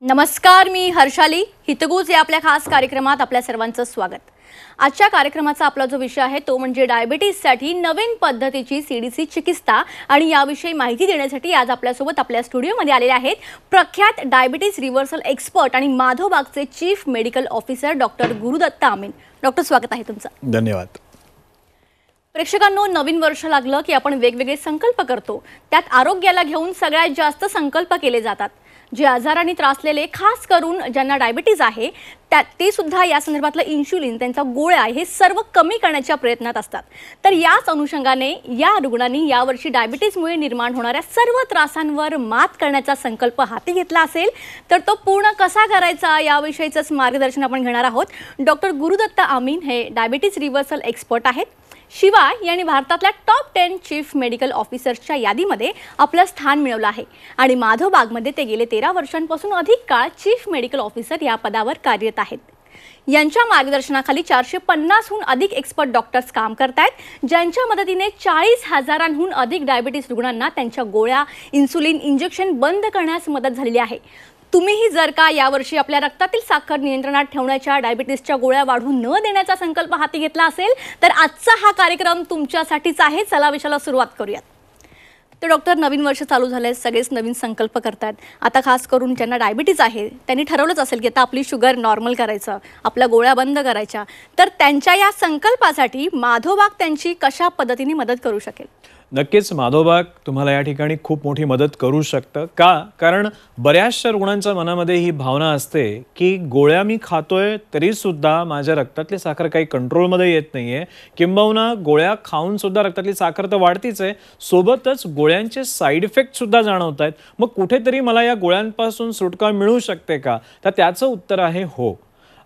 नमस्कार, मी हर्षाली. हितगुज या आपल्या खास कार्यक्रमात आपल्या सर्वांचं स्वागत. आजच्या कार्यक्रमाचा आपला जो विषय आहे तो म्हणजे डायबिटीजसाठी नवीन पद्धतीची सीडीसी चिकित्सा आणि याविषयी माहिती देण्यासाठी आज आपल्यासोबत आपल्या स्टुडिओमध्ये आलेले आहेत प्रख्यात डायबिटीज रिव्हर्सल एक्सपर्ट आणि माधवबागचे chief medical officer doctor Gurudatt Amin. Doctor, स्वागत आहे तुमचं. धन्यवाद. प्रेक्षकांनो, नवीन वर्ष लागलं की आपण वेगवेगळे संकल्प करतो. त्यात आरोग्याला घेऊन सगळ्यात जास्त संकल्प केले जातात. जे आजारांनी त्रासलेले, खास करून ज्यांना डायबिटीज आहे ते सुद्धा या संदर्भातलं इन्शुलिन, त्यांचा गोळ्या, हे सर्व कमी करण्याच्या प्रयत्नात असतात. तर याच अनुषंगाने या रुग्णांनी यावर्षी डायबिटीजमुळे निर्माण होणाऱ्या सर्व त्रासांवर मात करण्याचा संकल्प हाती घेतला असेल तर तो पूर्ण कसा करायचा याविषयीचंच मार्गदर्शन आपण घेणार आहोत. डॉक्टर गुरुदत्त आमीन हे डायबिटीज रिव्हर्सल एक्सपर्ट आहेत. शिवाय यांनी भारतातल्या टॉप 10 चीफ मेडिकल ऑफिसर्सच्या यादीमध्ये आपलं स्थान मिळवलं आहे आणि माधवबागमध्ये ते गेले 13 वर्षांपासून अधिक काळ चीफ मेडिकल ऑफिसर या पदावर कार्यरत आहेत. यांच्या मार्गदर्शनाखाली 450हून अधिक एक्सपर्ट डॉक्टर्स काम करतायत, ज्यांच्या मदतीने 40,000हून अधिक डायबिटीज रुग्णांना त्यांच्या गोळ्या, इन्सुलिन इंजेक्शन बंद करण्यास मदत झालेली आहे. तुम्हीही जर का यावर्षी आपल्या रक्तातील साखर नियंत्रणात ठेवण्याच्या, डायबिटीसच्या गोळ्या वाढू न देण्याचा संकल्प हाती घेतला असेल तर आजचा हा कार्यक्रम तुमच्यासाठीच आहे. चला विषयाला सुरुवात करूयात. तर डॉक्टर, नवीन वर्ष चालू झालंय, सगळेच नवीन संकल्प करतात. आता खास करून ज्यांना डायबिटीज आहे त्यांनी ठरवलंच असेल की आता आपली शुगर नॉर्मल करायचं, आपल्या गोळ्या बंद करायच्या. तर त्यांच्या या संकल्पासाठी माधवबाग त्यांची कशा पद्धतीने मदत करू शकेल? नक्कीच माधवबाग तुम्हाला या ठिकाणी खूप मोठी मदत करू शकतं. कारण बऱ्याचशा रुग्णांच्या मनामध्ये ही भावना असते की गोळ्या मी खातोय तरीसुद्धा माझ्या रक्तातली साखर काही कंट्रोलमध्ये येत नाही आहे, किंबहुना गोळ्या खाऊनसुद्धा रक्तातली साखर तर वाढतीच आहे, सोबतच गोळ्यांचे साईड इफेक्टसुद्धा जाणवत आहेत. मग कुठेतरी मला या गोळ्यांपासून सुटका मिळू शकते का? तर त्याचं उत्तर आहे हो.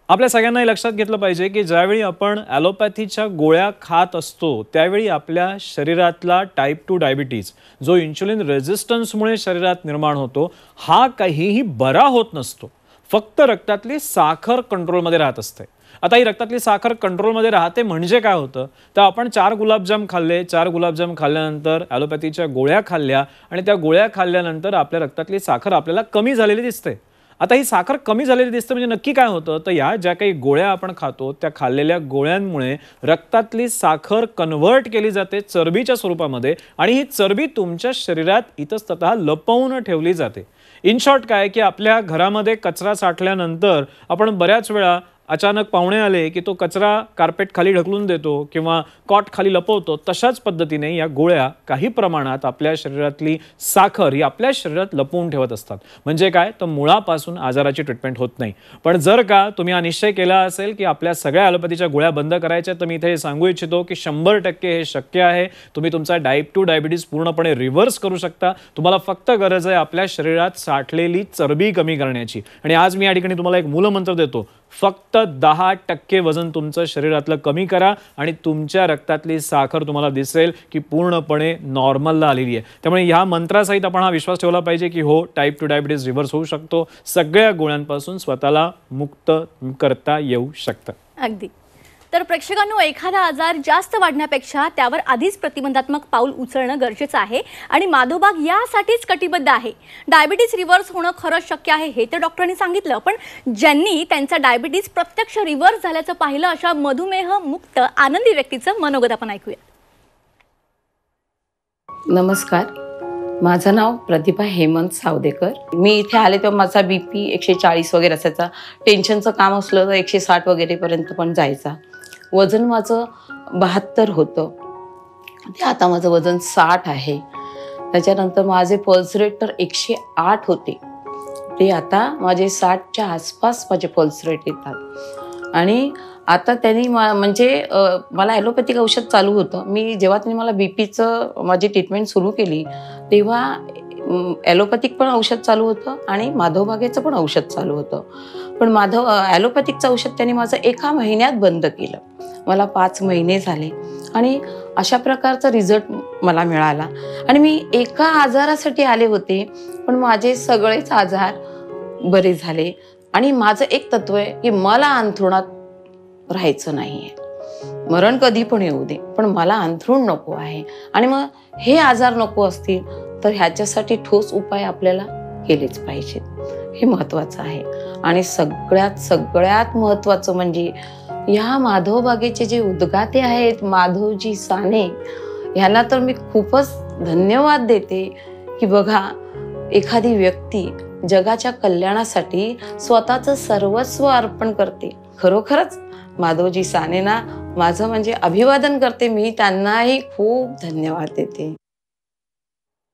आपल्या सगळ्यांनाही लक्षात घेतलं पाहिजे की ज्यावेळी आपण ॲलोपॅथीच्या गोळ्या खात असतो त्यावेळी आपल्या शरीरातला टाईप 2 डायबिटीज, जो इन्शुलिन रेझिस्टन्समुळे शरीरात निर्माण होतो, हा काहीही बरा होत नसतो. फक्त रक्तातली साखर कंट्रोलमध्ये राहत असते. आता ही रक्तातली साखर कंट्रोलमध्ये राहते म्हणजे काय होतं? तर आपण 4 गुलाबजाम खाल्ले, 4 गुलाबजाम खाल्ल्यानंतर ॲलोपॅथीच्या गोळ्या खाल्ल्या आणि त्या गोळ्या खाल्ल्यानंतर आपल्या रक्तातली साखर आपल्याला कमी झालेली दिसते. आता ही साखर कमी झालेली दिसते म्हणजे नक्की काय होतं? तर या ज्या काही गोळ्या आपण खातो त्या खाल्लेल्या गोळ्यांमुळे रक्तातली साखर कन्व्हर्ट केली जाते चरबीच्या स्वरूपामध्ये आणि ही चरबी तुमच्या शरीरात इतस्ततः लपवून ठेवली जाते. इन शॉर्ट काय की आपल्या घरामध्ये कचरा साठल्यानंतर आपण बऱ्याच वेळा अचानक पाहुणे आले की तो कचरा कार्पेट खाली ढकलून देतो किंवा कॉट खाली लपवतो. तशाच पद्धतीने या गोळ्या काही प्रमाणात आपल्या शरीरातली साखर ही आपल्या शरीरात लपवून ठेवत असतात. म्हणजे काय? तर मुळापासून आजाराची ट्रीटमेंट होत नाही. पण जर का तुम्ही हा निश्चय केला असेल की आपल्या सगळ्या ॲलोपॅथीच्या गोळ्या बंद करायच्या, तर मी इथे सांगू इच्छितो की 100% हे शक्य आहे. तुम्ही तुमचा टाईप 2 डायबिटीज पूर्णपणे रिव्हर्स करू शकता. तुम्हाला फक्त गरज आहे आपल्या शरीरात साठलेली चरबी कमी करण्याची. आणि आज मी या ठिकाणी तुम्हाला एक मूलमंत्र देतो. फक्त 10% वजन तुमचं शरीरातलं कमी करा आणि तुमच्या रक्तातली साखर तुम्हाला दिसेल की पूर्णपणे नॉर्मलला आलेली आहे. त्यामुळे ह्या मंत्रासहित आपण हा विश्वास ठेवला पाहिजे की हो, टाईप 2 डायबिटीज रिव्हर्स होऊ शकतो. सगळ्या गोळ्यांपासून स्वतःला मुक्त करता येऊ शकतं. अगदी. तर प्रेक्षकांनो, एखादा आजार जास्त वाढण्यापेक्षा त्यावर आधीच प्रतिबंधात्मक पाऊल उचलणं गरजेचं आहे आणि माधवबाग यासाठीच कटिबद्ध आहे. डायबिटीज रिव्हर्स होणं खरंच शक्य आहे हे तर डॉक्टरांनी सांगितलं, पण ज्यांनी त्यांचा डायबिटीज प्रत्यक्ष रिव्हर्स झाल्याचं पाहिलं अशा मधुमेह मुक्त आनंदी व्यक्तीचं मनोगत आपण ऐकूया. नमस्कार, माझं नाव प्रतिभा हेमंत सावदेकर. मी इथे आले तेव्हा माझा BP 140 वगैरे असायचा. टेन्शनचं काम असलं तर 160 वगैरेपर्यंत पण जायचा. वजन माझं 72 होतं, ते आता माझं वजन 60 आहे. त्याच्यानंतर माझे पल्स रेट तर 108 होते, ते आता माझे 60च्या आसपास माझे पल्स रेट येतात. आणि आता त्यांनी म्हणजे मला ॲलोपॅथिक औषध चालू होतं. जेव्हा त्यांनी मला BPचं माझी ट्रीटमेंट सुरू केली तेव्हा ॲलोपॅथिक पण औषध चालू होतं आणि माधवबागेचं पण औषध चालू होतं. पण ॲलोपॅथिकचं औषध त्यांनी माझं 1 महिन्यात बंद केलं. मला 5 महिने झाले आणि अशा प्रकारचा रिझल्ट मला मिळाला. आणि मी एका आजारासाठी आले होते, पण माझे सगळेच आजार बरे झाले. आणि माझं एक तत्व आहे की मला अंथरुणात राहायचं नाही आहे. मरण कधी पण येऊ दे, पण मला अंथरूण नको आहे. आणि मग हे आजार नको असतील तर ह्याच्यासाठी ठोस उपाय आपल्याला केलेच पाहिजेत. हे महत्त्वाचं आहे. आणि सगळ्यात महत्त्वाचं म्हणजे ह्या माधव बागेचे जे उद्गाते आहेत माधवजी साने, ह्यांना तर मी खूपच धन्यवाद देते की बघा, एखादी व्यक्ती जगाच्या कल्याणासाठी स्वतःचं सर्वस्व अर्पण करते. खरोखरच माधवजी सानेंना माझं म्हणजे अभिवादन करते मी, त्यांनाही खूप धन्यवाद देते.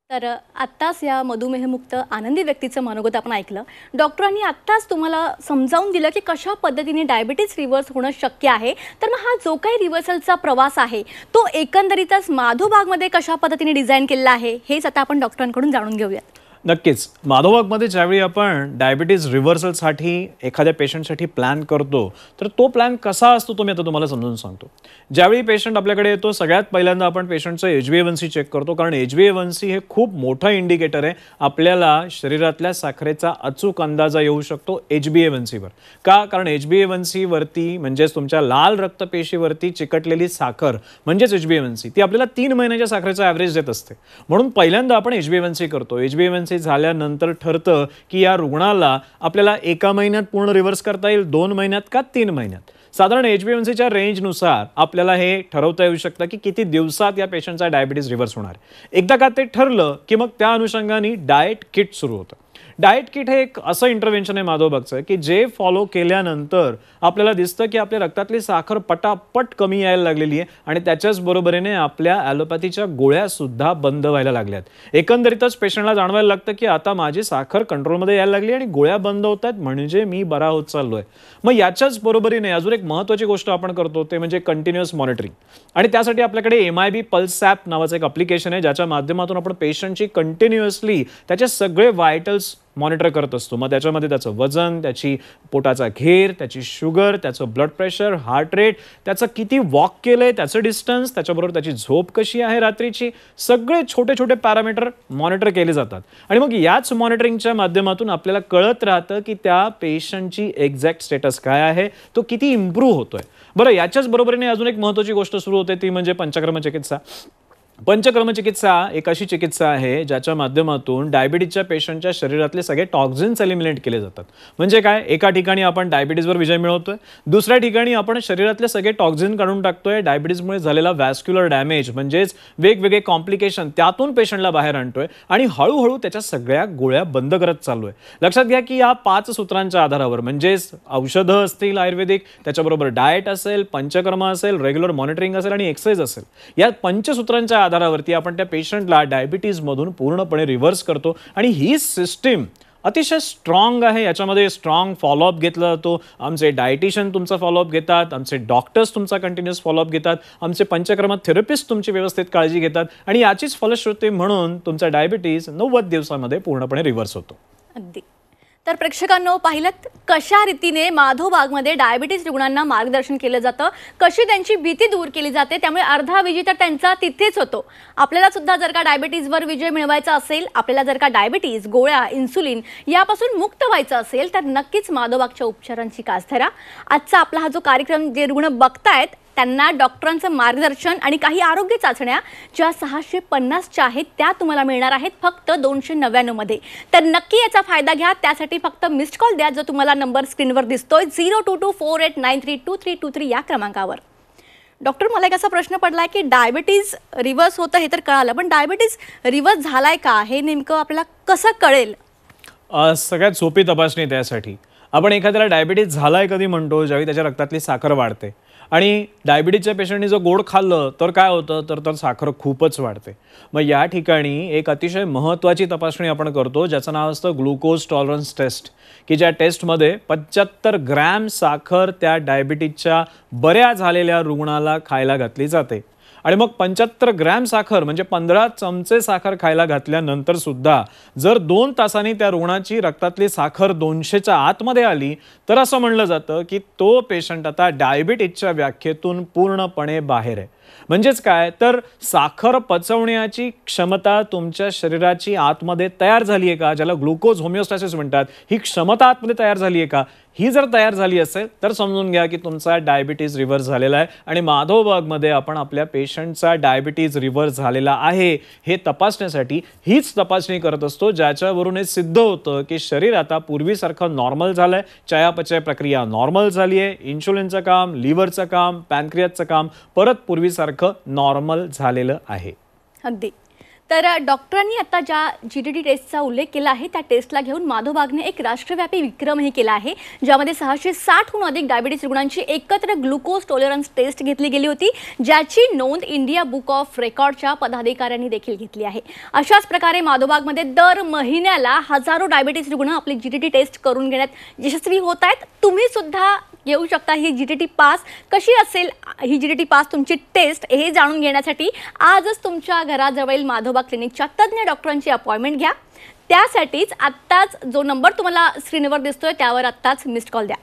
तर आत्ताच या मधुमेहमुक्त आनंदी व्यक्तीचं मनोगत आपण ऐकलं. डॉक्टरांनी आत्ताच तुम्हाला समजावून दिलं की कशा पद्धतीने डायबिटीज रिव्हर्स होणं शक्य आहे. तर मग हा जो काही रिव्हर्सलचा प्रवास आहे तो एकंदरीतच माधवबागमध्ये कशा पद्धतीने डिझाईन केलेला आहे हेच आता आपण डॉक्टरांकडून जाणून घेऊयात. नक्कीच. माधवबागमध्ये ज्यावेळी आपण डायबिटीज रिव्हर्सलसाठी एखाद्या पेशंटसाठी प्लॅन करतो तर तो प्लॅन कसा असतो तो मी आता तुम्हाला समजून सांगतो. ज्यावेळी पेशंट आपल्याकडे येतो सगळ्यात पहिल्यांदा आपण पेशंटचं HbA1c चेक करतो, कारण HbA1c हे खूप मोठं इंडिकेटर आहे. आपल्याला शरीरातल्या साखरेचा अचूक अंदाजा येऊ शकतो HbA1cवर. का? कारण HbA1c वरती म्हणजेच तुमच्या लाल रक्तपेशीवरती चिकटलेली साखर म्हणजेच HbA1c ती आपल्याला 3 महिन्याच्या साखरेचा ॲव्हरेज देत असते. म्हणून पहिल्यांदा आपण HbA1c करतो. HbA1c झाल्यानंतर ठरतं की या रुग्णाला आपल्याला 1 महिन्यात पूर्ण रिव्हर्स करता येईल, 2 महिन्यात का 3 महिन्यात. साधारण HbA1cच्या रेंजनुसार आपल्याला हे ठरवता येऊ शकतं की किती दिवसात या पेशंटचा डायबिटीज रिव्हर्स होणार. एकदा का ते ठरलं की मग त्या अनुषंगाने डाएट किट सुरू होतं. डाएट किट हे एक असं इंटरव्हेन्शन आहे माधवबागचं की जे फॉलो केल्यानंतर आपल्याला दिसतं की आपल्या रक्तातली साखर पटापट कमी यायला लागलेली आहे आणि त्याच्याच बरोबरीने आपल्या ॲलोपॅथीच्या गोळ्या सुद्धा बंद व्हायला लागल्यात. एकंदरीतच पेशंटला जाणवायला लागतं की आता माझी साखर कंट्रोलमध्ये यायला लागली आणि गोळ्या बंद होत आहेत, म्हणजे मी बरा होत चाललोय. मग याच्याच बरोबरीने अजून एक महत्त्वाची गोष्ट आपण करतो ते म्हणजे कंटिन्युअस मॉनिटरिंग. आणि त्यासाठी आपल्याकडे MIB पल्स ॲप नावाचं एक ॲप्लिकेशन आहे ज्याच्या माध्यमातून आपण पेशंटची कंटिन्युअसली त्याचे सगळे व्हायटल्स मॉनिटर करत असतो. मग त्याच्यामध्ये त्याचं वजन, त्याची पोटाचा घेर, त्याची शुगर, त्याचं ब्लड प्रेशर, हार्ट रेट, त्याचं किती वॉक केलंय, त्याचं डिस्टन्स, त्याच्याबरोबर त्याची झोप कशी आहे रात्रीची, सगळे छोटे छोटे पॅरामीटर मॉनिटर केले जातात. आणि मग याच मॉनिटरिंगच्या माध्यमातून आपल्याला कळत राहतं की त्या पेशंटची एक्झॅक्ट स्टेटस काय आहे, तो किती इम्प्रूव्ह होतोय. बरं, याच्याच बरोबरीने अजून एक महत्त्वाची गोष्ट सुरू होते ती म्हणजे पंचकर्म चिकित्सा. पंचकर्म चिकित्सा एक अशी चिकित्सा आहे ज्याच्या माध्यमातून डायबिटीजच्या पेशंटच्या शरीरातले सगळे टॉक्झिन्स एलिमिनेट केले जातात. म्हणजे काय, एका ठिकाणी आपण डायबिटीजवर विजय मिळवतोय, दुसऱ्या ठिकाणी आपण शरीरातले सगळे टॉक्झिन काढून टाकतोय. डायबिटीजमुळे झालेला व्हॅस्क्युलर डॅमेज म्हणजेच वेगवेगळे कॉम्प्लिकेशन त्यातून पेशंटला बाहेर आणतोय आणि हळूहळू त्याच्या सगळ्या गोळ्या बंद करत चाललोय. लक्षात घ्या की या 5 सूत्रांच्या आधारावर म्हणजेच औषधं असतील आयुर्वेदिक, त्याच्याबरोबर डाएट असेल, पंचकर्म असेल, रेग्युलर मॉनिटरिंग असेल आणि एक्सरसाइज असेल, या पंचसूत्रांच्या आधारावरती आपण त्या पेशंटला डायबिटीजमधून पूर्णपणे रिव्हर्स करतो. आणि ही सिस्टीम अतिशय स्ट्रॉंग आहे. याच्यामध्ये स्ट्रॉंग फॉलोअप घेतला जातो. आमचे डायटिशियन तुमचा फॉलोअप घेतात, आमचे डॉक्टर्स तुमचा कंटिन्युअस फॉलोअप घेतात, आमचे पंचकर्म थेरपिस्ट तुमची व्यवस्थित काळजी घेतात आणि याचीच फलश्रुती म्हणून तुमचा डायबिटीज 90 दिवसामध्ये पूर्णपणे रिव्हर्स होतो. अगदी. तर प्रेक्षकांनो, पाहिलं कशा रीतीने माधवबागमध्ये डायबिटीज रुग्णांना मार्गदर्शन केलं जातं, कशी त्यांची भीती दूर केली जाते, त्यामुळे अर्धा विजय तर त्यांचा तिथेच होतो. आपल्याला सुद्धा जर का डायबिटीजवर विजय मिळवायचा असेल, आपल्याला जर का डायबिटीज, गोळ्या, इन्सुलिन यापासून मुक्त व्हायचं असेल तर नक्कीच माधवबागच्या उपचारांची कास धरा. आजचा आपला हा जो कार्यक्रम जे रुग्ण बघतायत त्यांना डॉक्टरांचं मार्गदर्शन आणि काही आरोग्य चाचण्या ज्या 650च्या आहेत त्या तुम्हाला मिळणार आहेत फक्त 299 मध्ये. तर नक्की याचा फायदा घ्या. त्यासाठी फक्त मिस्ड कॉल द्या जो तुम्हाला नंबर स्क्रीनवर दिसतोय 022489322323 या क्रमांकावर. डॉक्टर, मला एक असा प्रश्न पडलाय की डायबिटीज रिव्हर्स होतं हे तर कळालं, पण डायबिटीज रिव्हर्स झालाय का हे नेमकं आपल्याला कसं कळेल? सगळ्यात सोपी तपासणी त्यासाठी आपण एखाद्याला डायबिटीज झालाय कधी म्हणतो, ज्यावेळी त्याच्या रक्तातली साखर वाढते. आणि डायबिटीजच्या पेशंटनी जर गोड खाल्लं तर काय होतं, तर साखर खूपच वाढते. मग या ठिकाणी एक अतिशय महत्त्वाची तपासणी आपण करतो ज्याचं नाव असतं ग्लुकोज टॉलरन्स टेस्ट, की ज्या टेस्टमध्ये 75 ग्रॅम साखर त्या डायबिटीजच्या बऱ्या झालेल्या रुग्णाला खायला घातली जाते. आणि मग 75 ग्रॅम साखर म्हणजे 15 चमचे साखर खायला घातल्यानंतर सुद्धा जर 2 तासांनी त्या रुग्णाची रक्तातली साखर 200च्या आतमध्ये आली तर असं म्हणलं जातं की तो पेशंट आता डायबिटीजच्या व्याख्येतून पूर्णपणे बाहेर आहे. म्हणजेच काय तर साखर पचवण्याची क्षमता तुमच्या शरीराची आतमध्ये तयार झाली आहे का, ज्याला ग्लुकोज होमिओस्टॅसिस म्हणतात, ही क्षमता आतमध्ये तयार झाली आहे का, ही जर तयार झाली असेल तर समजून घ्या की तुमचा डायबिटीज रिव्हर्स झालेला आहे. आणि माधवबागमध्ये आपण आपल्या पेशंटचा डायबिटीज रिव्हर्स झालेला आहे हे तपासण्यासाठी हीच तपासणी करत असतो, ज्याच्यावरून हे सिद्ध होतं की शरीर आता पूर्वीसारखं नॉर्मल झालंय, चयापचय प्रक्रिया नॉर्मल झाली आहे, इन्शुलिनचं काम, लिव्हरचं काम, पॅनक्रियाचं काम परत पूर्वीसारखं नॉर्मल झालेलं आहे. अगदी. तर डॉक्टरांनी आता ज्या GTT टेस्टचा उल्लेख केला आहे त्या टेस्टला घेऊन माधवबागने एक राष्ट्रव्यापी विक्रमही केला आहे, ज्यामध्ये 660हून अधिक डायबिटीस रुग्णांची एकत्र ग्लुकोज टॉलरन्स टेस्ट घेतली गेली होती, ज्याची नोंद इंडिया बुक ऑफ रेकॉर्डच्या पदाधिकाऱ्यांनी देखील घेतली आहे. अशाच प्रकारे माधवबागमध्ये दर महिन्याला हजारो डायबिटीस रुग्ण आपली GTT टेस्ट करून घेण्यात यशस्वी होत आहेत. तुम्ही सुद्धा घेऊ शकता ही GTT पास. कशी असेल ही GTT पास तुमची टेस्ट हे जाणून घेण्यासाठी आजच तुमच्या घराजवळील माधवबाग क्लिनिकच्या तज्ज्ञ डॉक्टरांची अपॉइंटमेंट घ्या. त्यासाठीच आत्ताच जो नंबर तुम्हाला स्क्रीनवर दिसतोय त्यावर आत्ताच मिस्ड कॉल द्या.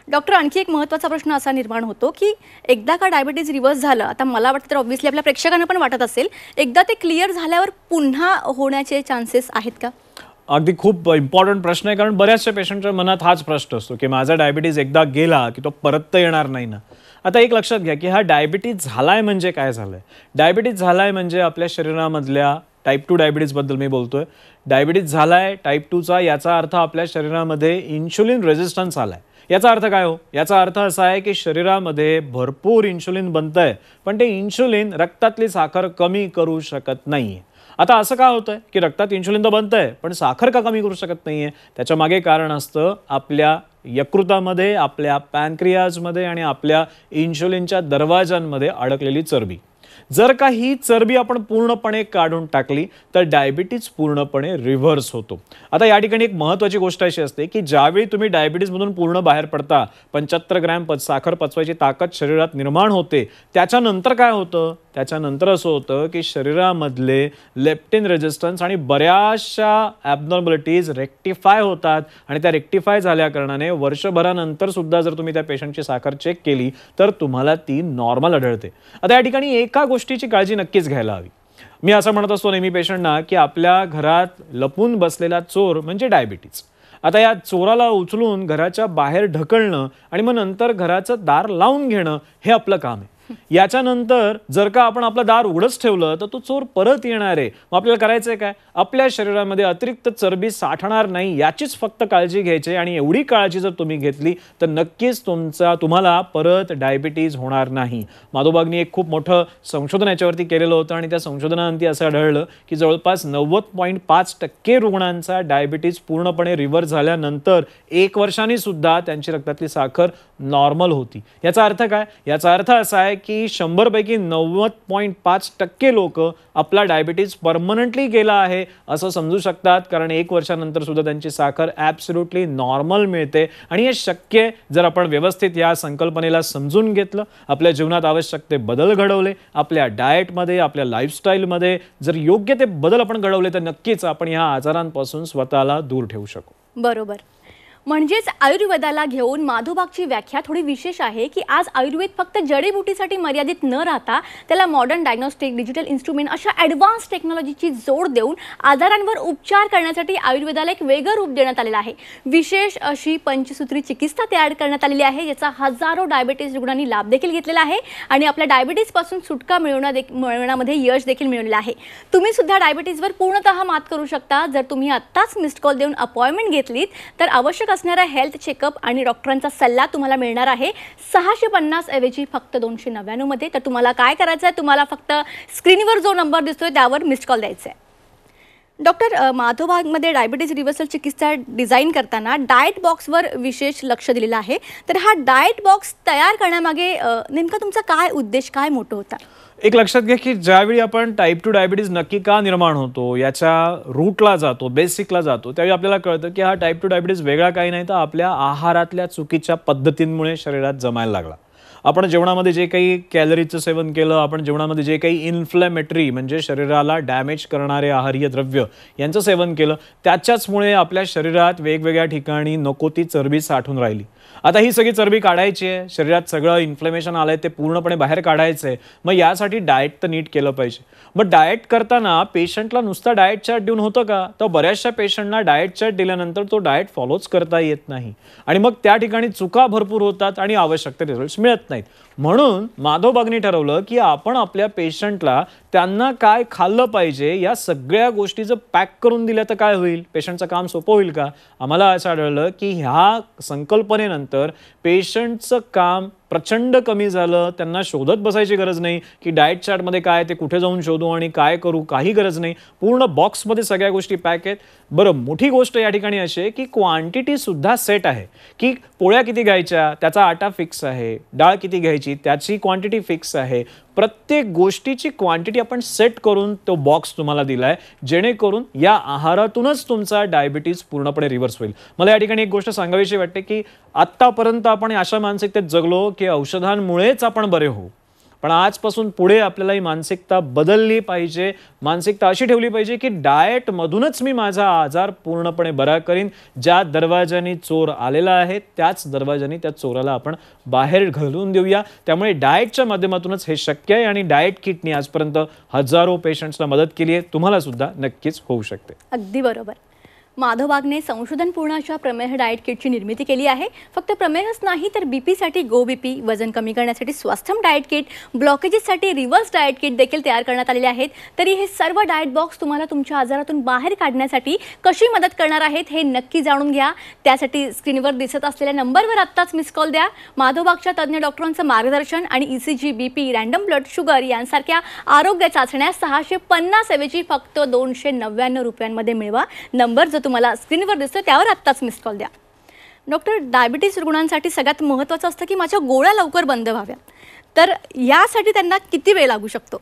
डॉक्टर, आणखी एक महत्त्वाचा प्रश्न असा निर्माण होतो की एकदा का डायबिटीज रिव्हर्स झालं, आता मला वाटतं तर ऑब्व्हियसली आपल्या प्रेक्षकांना पण वाटत असेल, एकदा ते क्लिअर झाल्यावर पुन्हा होण्याचे चान्सेस आहेत का? अगदी खूप इम्पॉर्टंट प्रश्न आहे, कारण बऱ्याचशा पेशंटच्या मनात हाच प्रश्न असतो की माझा डायबिटीज एकदा गेला की तो परत तर येणार नाही ना. आता एक लक्षात घ्या की हा डायबिटीज झालाय म्हणजे काय झालंय. डायबिटीज झालाय म्हणजे आपल्या शरीरामधल्या टाईप 2 डायबिटीजबद्दल मी बोलतोय. डायबिटीज झालाय टाईप 2चा, याचा अर्थ आपल्या शरीरामध्ये इन्शुलिन रेझिस्टन्स आलाय. याचा अर्थ काय हो? याचा अर्थ असा आहे की शरीरामध्ये भरपूर इन्शुलिन बनतंय, पण ते इन्शुलिन रक्तातली साखर कमी करू शकत नाहीये. आता असं का होतंय की रक्तात इन्शुलिन तर बनतंय पण साखर का कमी करू शकत नाहीये? त्याच्या मागे कारण असतं आपल्या यकृतामध्ये, आपल्या पॅनक्रियाजमध्ये आणि आपल्या इन्शुलिनच्या दरवाजांमध्ये अडकलेली चरबी. जर का ही चरबी आपण पूर्णपणे काढून टाकली तर डायबिटीज पूर्णपणे रिव्हर्स होतो. आता या ठिकाणी एक महत्त्वाची गोष्ट अशी असते की ज्यावेळी तुम्ही डायबिटीजमधून पूर्ण बाहेर पडता, 75 ग्रॅम साखर पचवायची ताकद शरीरात निर्माण होते, त्याच्यानंतर काय होतं? त्याच्यानंतर असं होतं की शरीरामधले लेप्टिन रेजिस्टन्स आणि बऱ्याचशा ॲबनॉर्मॅलिटीज रेक्टिफाय होतात आणि त्या रेक्टिफाय झाल्या कारणाने वर्षभरानंतर सुद्धा जर तुम्ही त्या पेशंटची साखर चेक केली तर तुम्हाला ती नॉर्मल आढळते. आता या ठिकाणी एका गोष्टीची काळजी नक्कीच घ्यायला हवी. मी असं म्हणत असतो नेहमी पेशंटना की आपल्या घरात लपून बसलेला चोर म्हणजे डायबिटीज. आता या चोराला उचलून घराच्या बाहेर ढकलणं आणि मग नंतर घराचं दार लावून घेणं हे आपलं काम आहे. याच्यानंतर जर का आपण आपलं दार उघडच ठेवलं तर तो चोर परत येणार आहे. मग आपल्याला करायचंय काय? आपल्या शरीरामध्ये अतिरिक्त चरबी साठणार नाही याचीच फक्त काळजी घ्यायची. आणि एवढी काळजी जर तुम्ही घेतली तर नक्कीच तुम्हाला परत डायबिटीज होणार नाही. माधवबागनी एक खूप मोठं संशोधन याच्यावरती केलेलं होतं आणि त्या संशोधनाअंती असं आढळलं की जवळपास 90.5% रुग्णांचा डायबिटीज पूर्णपणे रिव्हर्स झाल्यानंतर 1 वर्षांनी सुद्धा त्यांची रक्तातली साखर नॉर्मल होती. याचा अर्थ काय? याचा अर्थ असा आहे की 100 पैकी 90.5% लोक आपला डायबिटीज परमनंटली गेला आहे असं समजू शकतात, कारण 1 वर्षानंतर सुद्धा त्यांची साखर ॲब्सोल्युटली नॉर्मल मिळते. आणि हे शक्य आहे जर आपण व्यवस्थित या संकल्पनेला समजून घेतलं, आपल्या जीवनात आवश्यक ते बदल घडवले, आपल्या डाएटमध्ये, आपल्या लाईफस्टाईलमध्ये जर योग्य ते बदल आपण घडवले तर नक्कीच आपण या आजारांपासून स्वतःला दूर ठेवू शकू. बरोबर. म्हणजेच आयुर्वेदाला घेऊन माधवबागची व्याख्या थोडी विशेष आहे की आज आयुर्वेद फक्त जडीबुटीसाठी मर्यादित न राहता त्याला मॉडर्न डायग्नोस्टिक, डिजिटल इन्स्ट्रुमेंट अशा ॲडव्हान्स टेक्नॉलॉजीची जोड देऊन आजारांवर उपचार करण्यासाठी आयुर्वेदाला एक वेगळं रूप देण्यात आलेलं आहे. विशेष अशी पंचसूत्री चिकित्सा तयार करण्यात आलेली आहे, ज्याचा हजारो डायबिटीज रुग्णांनी लाभ देखील घेतलेला आहे आणि आपल्या डायबिटीजपासून सुटका मिळवण्यामध्ये यश देखील मिळवलेलं आहे. तुम्ही सुद्धा डायबिटीजवर पूर्णतः मात करू शकता जर तुम्ही आत्ताच मिस्ड कॉल देऊन अपॉइंटमेंट घेतलीत तर आवश्यक असणारा हेल्थ चेकअप आणि डॉक्टरांचा सल्ला तुम्हाला मिळणार आहे 650 ऐवजी फक्त 299 मध्ये. तर तुम्हाला काय करायचं आहे? तुम्हाला फक्त स्क्रीनवर जो नंबर दिसतोय त्यावर मिस्ड कॉल द्यायचा आहे. डॉक्टर, माधवबागमध्ये डायबिटीज रिव्हर्सल चिकित्सा डिझाईन करताना डाएट बॉक्सवर विशेष लक्ष दिलेलं आहे. तर हा डाएट बॉक्स तयार करण्यामागे नेमका तुमचा काय उद्देश, काय मोठं होता? एक लक्षात घ्या की ज्यावेळी आपण टाईप 2 डायबिटीज नक्की का निर्माण होतो याच्या रूटला जातो, बेसिकला जातो, त्यावेळी आपल्याला कळतं की हा टाईप 2 डायबिटीज वेगळा काही नाही तर आपल्या आहारातल्या चुकीच्या पद्धतींमुळे शरीरात जमायला लागला. आपण जेवणामध्ये जे काही कॅलरीचं सेवन केलं, आपण जेवणामध्ये जे काही इन्फ्लॅमेटरी म्हणजे शरीराला डॅमेज करणारे आहारीय द्रव्य यांचं सेवन केलं, त्याच्याचमुळे आपल्या शरीरात वेगवेगळ्या ठिकाणी नको ती चरबी साठून राहिली. आता ही सगळी चरबी काढायची आहे, शरीरात सगळं इन्फ्लेमेशन आलंय ते पूर्णपणे बाहेर काढायचं आहे. मग यासाठी डाएट तर नीट केलं पाहिजे. मग डाएट करताना पेशंटला नुसता डाएट चार्ट देऊन होतं का? तर बऱ्याचशा पेशंटना डाएट चार्ट दिल्यानंतर तो डाएट फॉलोच करता येत नाही आणि मग त्या ठिकाणी चुका भरपूर होतात आणि आवश्यक ते रिझल्ट्स मिळत नाहीत. म्हणून माधव बागनी ठरवलं की आपण आपल्या पेशंटला त्यांना काय खाल्लं पाहिजे या सगळ्या गोष्टी जर पॅक करून दिल्या तर काय होईल? पेशंटचं काम सोपं होईल का? आम्हाला असं आढळलं की ह्या संकल्पनेनंतर पेशंटचं काम प्रचंड कमी झालं. त्यांना शोधत बसायची गरज नाही की डाएट चार्टमध्ये काय ते कुठे जाऊन शोधू आणि काय करू, काही गरज नाही. पूर्ण बॉक्समध्ये सगळ्या गोष्टी पॅक आहेत. बरं, मोठी गोष्ट या ठिकाणी अशी आहे की क्वांटिटी सुद्धा सेट आहे की पोळ्या किती घ्यायच्या त्याचा आटा फिक्स आहे, डाळ किती घ्यायची त्याची क्वांटिटी फिक्स आहे. प्रत्येक गोष्टीची क्वांटिटी आपण सेट करून तो बॉक्स तुम्हाला दिलाय, जेणेकरून या आहारातूनच तुमचा डायबिटीज पूर्णपणे रिव्हर्स होईल. मला या ठिकाणी एक गोष्ट सांगावीशी वाटते की आत्तापर्यंत आपण अशा मानसिकतेत जगलो की औषधांमुळेच आपण बरे होऊ, पण आजपासून पुढे आपल्याला ही मानसिकता बदलली पाहिजे. मानसिकता अशी ठेवली पाहिजे की डाएट मधूनच मी माझा आजार पूर्णपणे बरा करीन. ज्या दरवाजाने चोर आलेला आहे त्याच दरवाजाने त्या चोराला आपण बाहेर घालून देऊया. त्यामुळे डाएटच्या माध्यमातूनच हे शक्य आहे आणि डाएट किटनी आजपर्यंत हजारो पेशंट्सला मदत केली आहे. तुम्हाला सुद्धा नक्कीच होऊ शकते. अगदी बरोबर. माधव बागने संशोधनपूर्ण अशा प्रमेह डाएट किटची निर्मिती केली आहे. फक्त प्रमेहच नाही तर बीपीसाठी गो बीपी, वजन कमी करण्यासाठी स्वास्थ्यम डाएट किट, ब्लॉकेजेससाठी रिव्हर्स डाएट किट देखील तयार करण्यात आलेले आहेत. तरी हे सर्व डाएट बॉक्स तुम्हाला तुमच्या आजारातून बाहेर काढण्यासाठी कशी मदत करणार आहेत हे नक्की जाणून घ्या. त्यासाठी स्क्रीनवर दिसत असलेल्या नंबरवर आत्ताच मिस कॉल द्या. माधव बागच्या तज्ज्ञ डॉक्टरांचं मार्गदर्शन आणि ECG, BP, random blood sugar यांसारख्या आरोग्य चाचण्या 650 ऐवजी फक्त 299 रुपयांमध्ये मिळवा. नंबर जो तुम्हाला स्क्रीनवर दिसतो त्यावर आत्ताच मिस कॉल द्या. डॉक्टर, डायबिटीज रुग्णांसाठी सगळ्यात महत्त्वाचं असतं की माझ्या गोळ्या लवकर बंद व्हाव्या, तर यासाठी त्यांना किती वेळ लागू शकतो?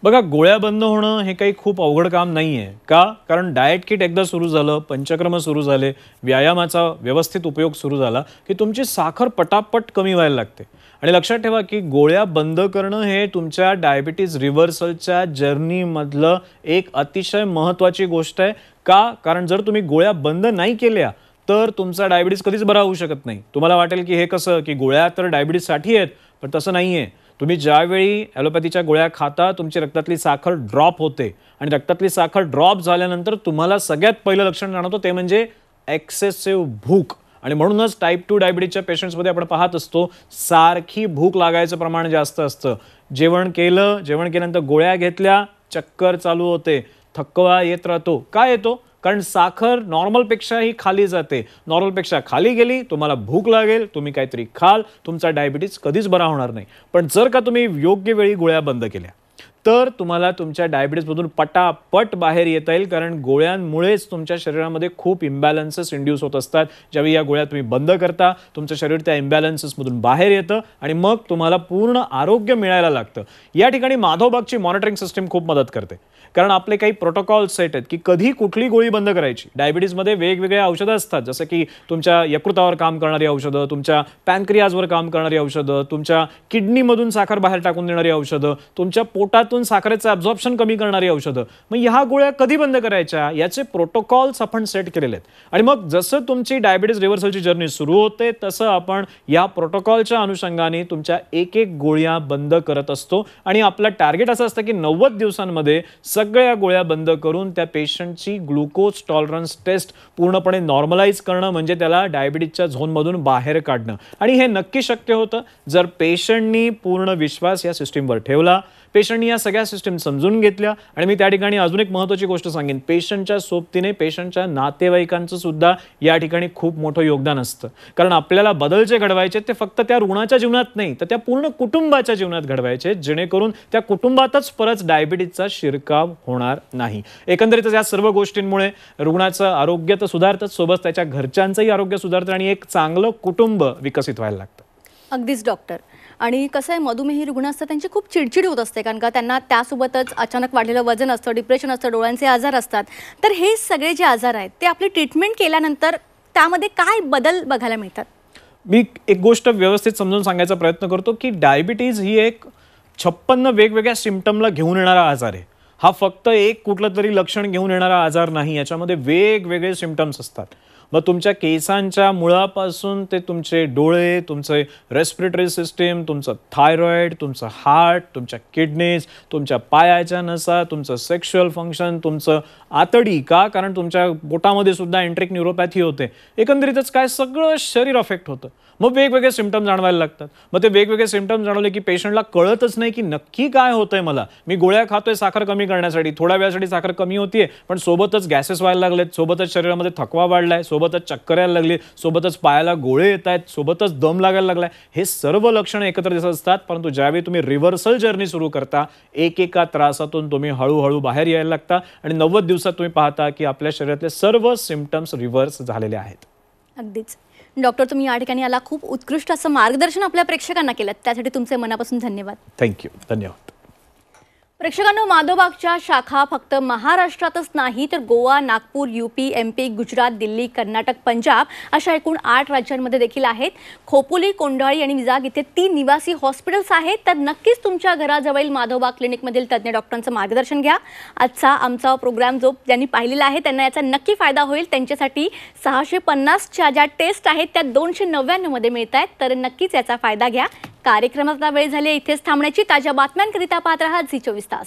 बघा, गोळ्या बंद होणं हे काही खूप अवघड काम नाही आहे. का? कारण डाएट किट एकदा सुरू झालं, पंचक्रम सुरू झाले, व्यायामाचा व्यवस्थित उपयोग सुरू झाला की तुमची साखर पटापट कमी व्हायला लागते. आणि लक्षात ठेवा की गोळ्या बंद करणं हे तुमच्या डायबिटीज रिव्हर्सलच्या जर्नीमधलं एक अतिशय महत्त्वाची गोष्ट आहे. का? कारण जर तुम्ही गोळ्या बंद नाही केल्या तर तुमचा डायबिटीज कधीच बरा होऊ शकत नाही. तुम्हाला वाटेल की हे कसं की गोळ्या तर डायबिटीजसाठी आहेत, पण तसं नाही आहे. तुम्ही ज्यावेळी ॲलोपॅथीच्या गोळ्या खाता तुमची रक्तातली साखर ड्रॉप होते आणि रक्तातली साखर ड्रॉप झाल्यानंतर तुम्हाला सगळ्यात पहिलं लक्षण जाणवतं ते म्हणजे एक्सेसिव्ह भूक. आणि म्हणूनच टाईप 2 डायबिटीजच्या पेशंट्समध्ये आपण पाहत असतो सारखी भूक लागायचं प्रमाण जास्त असतं. जेवण केल्यानंतर गोळ्या घेतल्या, चक्कर चालू होते, थकवा येत राहतो. काय येतो? कारण साखर नॉर्मलपेक्षाही खाली जाते. नॉर्मलपेक्षा खाली गेली, तुम्हाला भूक लागेल, तुम्ही काहीतरी खाल, तुमचा डायबिटीज कधीच बरा होणार नाही. पण जर का तुम्ही योग्य वेळी गोळ्या बंद केल्या तर तुम्हाला तुमच्या डायबिटीजमधून पटापट बाहेर येता येईल. कारण गोळ्यांमुळेच तुमच्या शरीरामध्ये खूप इम्बॅलन्सेस इंड्यूस होत असतात. ज्यावेळी या गोळ्या तुम्ही बंद करता तुमचं शरीर त्या इम्बॅलन्सेसमधून बाहेर येतं आणि मग तुम्हाला पूर्ण आरोग्य मिळायला लागतं. या ठिकाणी माधवबागची मॉनिटरिंग सिस्टीम खूप मदत करते. कारण आपले काही प्रोटोकॉल सेट आहेत की कधी कुठली गोळी बंद करायची. डायबिटीजमध्ये वेगवेगळ्या औषधं असतात, जसं की तुमच्या यकृतावर काम करणारी औषधं, तुमच्या पॅनक्रियाजवर काम करणारी औषधं, तुमच्या किडनीमधून साखर बाहेर टाकून देणारी औषधं, तुमच्या पोटातून साखरेचं ॲब्झॉर्प्शन कमी करणारी औषधं. मग ह्या गोळ्या कधी बंद करायच्या याचे प्रोटोकॉल्स आपण सेट केलेले आहेत. आणि मग जसं तुमची डायबिटीज रिव्हर्सलची जर्नी सुरू होते तसं आपण या प्रोटोकॉलच्या अनुषंगाने तुमच्या एक एक गोळ्या बंद करत असतो. आणि आपलं टार्गेट असं असतं की 90 दिवसांमध्ये सगळ्या गोळ्या बंद करून त्या पेशंटची ग्लुकोज टॉलरन्स टेस्ट पूर्णपणे नॉर्मलाइज करणं, म्हणजे त्याला डायबिटीजच्या झोनमधून बाहेर काढणं. आणि हे नक्की शक्य होतं जर पेशंटनी पूर्ण विश्वास या सिस्टीमवर ठेवला, पेशंटनी या सगळ्या सिस्टीम समजून घेतल्या. आणि मी त्या ठिकाणी अजून एक महत्त्वाची गोष्ट सांगेन, पेशंटच्या सोबतीने पेशंटच्या नातेवाईकांचं सुद्धा या ठिकाणी खूप मोठं योगदान असतं. कारण आपल्याला बदल जे घडवायचे ते फक्त त्या रुग्णाच्या जीवनात नाही तर त्या पूर्ण कुटुंबाच्या जीवनात घडवायचे, जेणेकरून त्या कुटुंबातच परत डायबिटीजचा शिरकाव होणार नाही. एकंदरीतच या सर्व गोष्टींमुळे रुग्णाचं आरोग्य तर सुधारतंच, सोबत त्याच्या घरच्यांचंही आरोग्य सुधारतं आणि एक चांगलं कुटुंब विकसित व्हायला लागतं. अगदीच डॉक्टर. आणि कसं आहे, मधुमेही रुग्ण असतात त्यांची खूप चिडचिड होत असते, कारण का त्यांना त्यासोबतच अचानक वाढलेलं वजन असतं, डिप्रेशन असतं, डोळ्यांचे आजार असतात. तर हे सगळे जे आजार आहेत ते आपली ट्रीटमेंट केल्यानंतर त्यामध्ये काय बदल बघायला मिळतात? मी एक गोष्ट व्यवस्थित समजून सांगायचा प्रयत्न करतो की डायबिटीज ही एक 56 वेगवेगळ्या सिम्पटमला घेऊन येणारा आजार आहे. हा फक्त एक कुठलं तरी लक्षण घेऊन येणारा आजार नाही. याच्यामध्ये वेगवेगळे सिम्पटम्स असतात. मग तुमच्या केसांच्या मुळापासून ते तुमचे डोळे, तुमचे रेस्पिरेटरी सिस्टीम, तुमचं थायरॉइड, तुमचं हार्ट, तुमच्या किडनीज, तुमच्या पायाच्या नसा, तुमचं सेक्शुअल फंक्शन, तुमचं आतडी, का कारण तुमच्या बोटामध्ये सुद्धा एंट्रिक न्यूरोपॅथी होते. एकंदरीतच काय सगळं शरीर अफेक्ट होतं. मग वेगवेगळे सिम्पटम जाणवायला लागतात. मग ते वेगवेगळे सिम्पटम जाणवले की पेशंटला कळतच नाही की नक्की काय होतंय. मला मी गोळ्या खातोय साखर कमी करण्यासाठी, थोड्या वेळासाठी साखर कमी होतीये, पण सोबतच गॅसेस व्हायला लागलेत, सोबतच शरीरामध्ये थकवा वाढलाय, सोबतच चक्कर यायला लागली, सोबतच पायाला गोळे येत आहेत, सोबतच दम लागायला लागलाय. हे सर्व लक्षणं एकत्र दिसत असतात. परंतु ज्यावेळी तुम्ही रिव्हर्सल जर्नी सुरू करता, एकेका त्रासातून तुम्ही हळूहळू बाहेर यायला लागता आणि 90 दिवसात तुम्ही पाहता की आपल्या शरीरातले सर्व सिम्पटम्स रिव्हर्स झालेले आहेत. अगदीच डॉक्टर, तुम्ही या ठिकाणी आला, खूप उत्कृष्ट असं मार्गदर्शन आपल्या प्रेक्षकांना केलं, त्यासाठी तुमचे मनापासून धन्यवाद. थँक्यू, धन्यवाद. प्रेक्षकांनो, माधोबागच्या शाखा फक्त महाराष्ट्रातच नाही तर गोवा, नागपूर, यूपी, MP, गुजरात, दिल्ली, कर्नाटक, पंजाब अशा एकूण 8 राज्यांमध्ये देखील आहेत. खोपोली, कोंढाळी आणि विजाग इथे 3 निवासी हॉस्पिटल्स आहेत. तर नक्कीच तुमच्या घराजवळील माधोबाग क्लिनिकमधील तज्ज्ञ डॉक्टरांचं मार्गदर्शन घ्या. आजचा आमचा प्रोग्राम जो ज्यांनी पाहिलेला आहे त्यांना याचा नक्की फायदा होईल. त्यांच्यासाठी 650च्या ज्या टेस्ट आहेत त्या 299 मध्ये मिळत आहेत. तर नक्कीच याचा फायदा घ्या. कार्यक्रमाचा वेळ झाली, इथेच थांबण्याची. ताज्या बातम्यांकरिता पाहत रहा झी 24 तास.